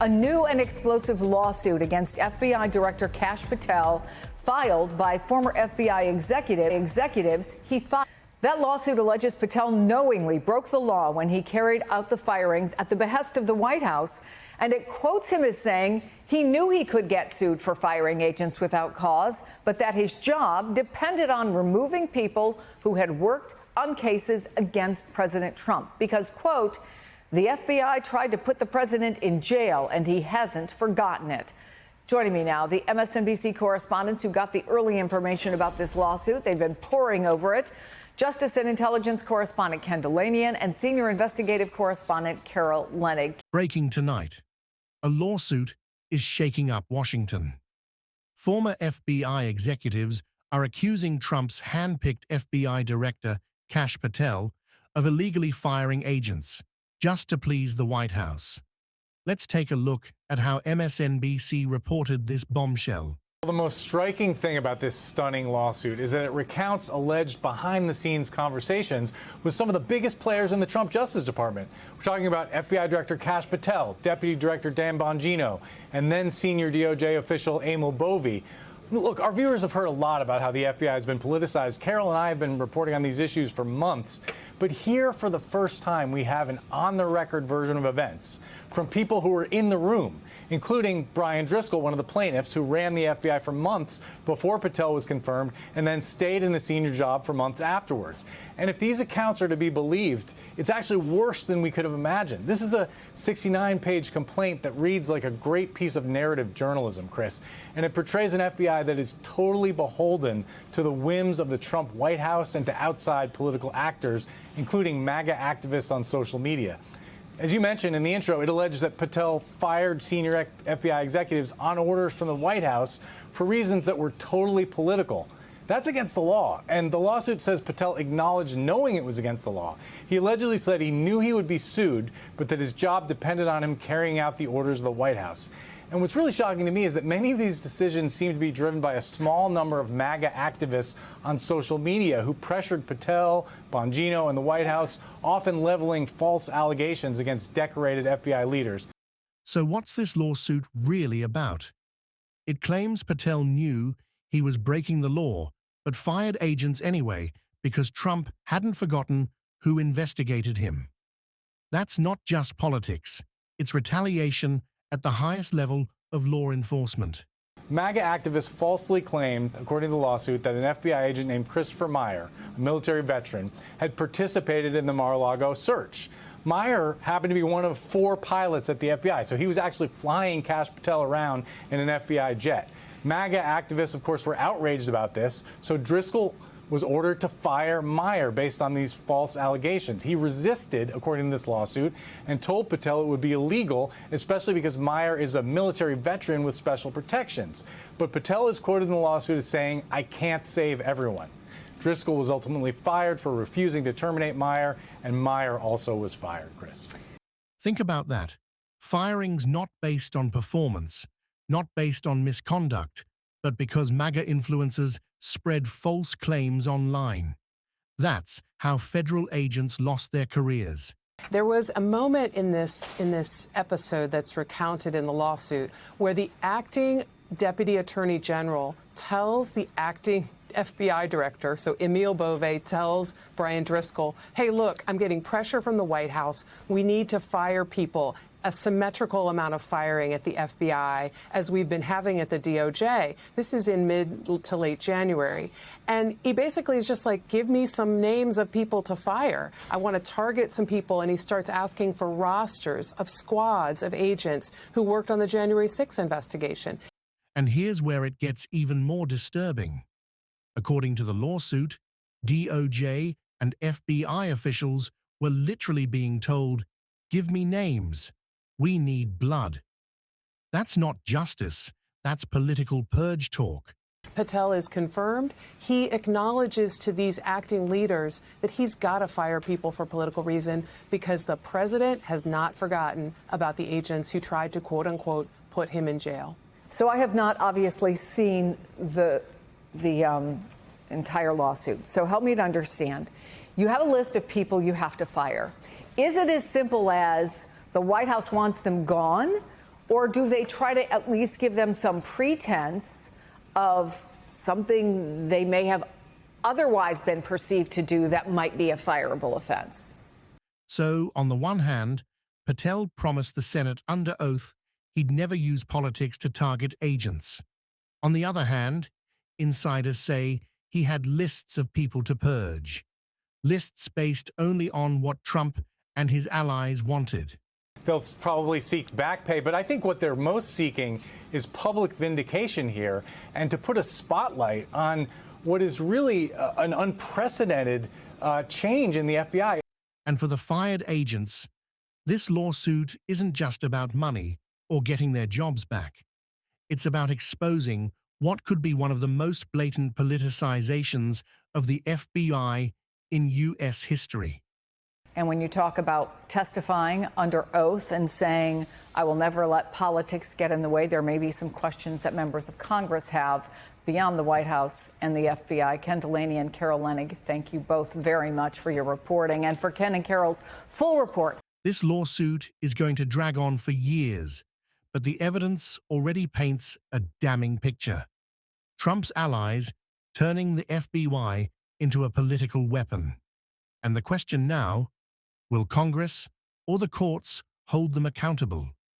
A new and explosive lawsuit against FBI Director Kash Patel, filed by former FBI executives. That lawsuit alleges Patel knowingly broke the law when he carried out the firings at the behest of the White House, and it quotes him as saying he knew he could get sued for firing agents without cause, but that his job depended on removing people who had worked on cases against President Trump because, quote, the FBI tried to put the president in jail, and he hasn't forgotten it. Joining me now, the MSNBC correspondents who got the early information about this lawsuit. They've been poring over it. Justice and Intelligence correspondent Ken Dilanian and senior investigative correspondent Carol Leonnig. Breaking tonight. A lawsuit is shaking up Washington. Former FBI executives are accusing Trump's handpicked FBI director, Kash Patel, of illegally firing agents just to please the White House. Let's take a look at how MSNBC reported this bombshell. The most striking thing about this stunning lawsuit is that it recounts alleged behind-the-scenes conversations with some of the biggest players in the Trump Justice Department. We're talking about FBI Director Kash Patel, Deputy Director Dan Bongino, and then senior DOJ official Emil Bovee. Look, our viewers have heard a lot about how the FBI has been politicized. Carol and I have been reporting on these issues for months. But here, for the first time, we have an on-the-record version of events from people who were in the room, including Brian Driscoll, one of the plaintiffs who ran the FBI for months before Patel was confirmed and then stayed in the senior job for months afterwards. And if these accounts are to be believed, it's actually worse than we could have imagined. This is a 69-page complaint that reads like a great piece of narrative journalism, Chris, and it portrays an FBI that is totally beholden to the whims of the Trump White House and to outside political actors, including MAGA activists on social media. As you mentioned in the intro, it alleges that Patel fired senior FBI executives on orders from the White House for reasons that were totally political. That's against the law, and the lawsuit says Patel acknowledged knowing it was against the law. He allegedly said he knew he would be sued, but that his job depended on him carrying out the orders of the White House. And what's really shocking to me is that many of these decisions seem to be driven by a small number of MAGA activists on social media who pressured Patel, Bongino, and the White House, often leveling false allegations against decorated FBI leaders. So what's this lawsuit really about? It claims Patel knew he was breaking the law, but fired agents anyway because Trump hadn't forgotten who investigated him. That's not just politics. It's retaliation at the highest level of law enforcement. MAGA activists falsely claimed, according to the lawsuit, that an FBI agent named Christopher Meyer, a military veteran, had participated in the Mar-a-Lago search. Meyer happened to be one of 4 pilots at the FBI, so he was actually flying Kash Patel around in an FBI jet. MAGA activists, of course, were outraged about this, so Driscoll was ordered to fire Meyer based on these false allegations. He resisted, according to this lawsuit, and told Patel it would be illegal, especially because Meyer is a military veteran with special protections. But Patel is quoted in the lawsuit as saying, "I can't save everyone." Driscoll was ultimately fired for refusing to terminate Meyer, and Meyer also was fired, Chris. Think about that. Firings not based on performance, not based on misconduct, but because MAGA influencers spread false claims online. That's how federal agents lost their careers. There was a moment in this episode that's recounted in the lawsuit where the acting Deputy Attorney General tells the acting FBI director, so Emil Bovee, tells Brian Driscoll, hey, look, I'm getting pressure from the White House. We need to fire people, a symmetrical amount of firing at the FBI as we've been having at the DOJ. This is in mid to late January. And he basically is just like, give me some names of people to fire. I want to target some people. And he starts asking for rosters of squads of agents who worked on the January 6th investigation. And here's where it gets even more disturbing. According to the lawsuit, DOJ and FBI officials were literally being told, give me names. We need blood. That's not justice. That's political purge talk. Patel is confirmed. He acknowledges to these acting leaders that he's got to fire people for political reason because the president has not forgotten about the agents who tried to, quote unquote, put him in jail. So I have not obviously seen the entire lawsuit. So help me to understand. You have a list of people you have to fire. Is it as simple as the White House wants them gone, Or do they try to at least give them some pretense of something they may have otherwise been perceived to do that might be a fireable offense? So, on the one hand, Patel promised the Senate under oath he'd never use politics to target agents. On the other hand, insiders say he had lists of people to purge, lists based only on what Trump and his allies wanted. They'll probably seek back pay, but I think what they're most seeking is public vindication here and to put a spotlight on what is really an unprecedented change in the FBI. And for the fired agents, this lawsuit isn't just about money or getting their jobs back. It's about exposing what could be one of the most blatant politicizations of the FBI in U.S. history. And when you talk about testifying under oath and saying, I will never let politics get in the way, there may be some questions that members of Congress have beyond the White House and the FBI. Ken Dilanian and Carol Leonnig, thank you both very much for your reporting and for Ken and Carol's full report. This lawsuit is going to drag on for years, but the evidence already paints a damning picture. Trump's allies turning the FBI into a political weapon. And the question now, will Congress or the courts hold them accountable?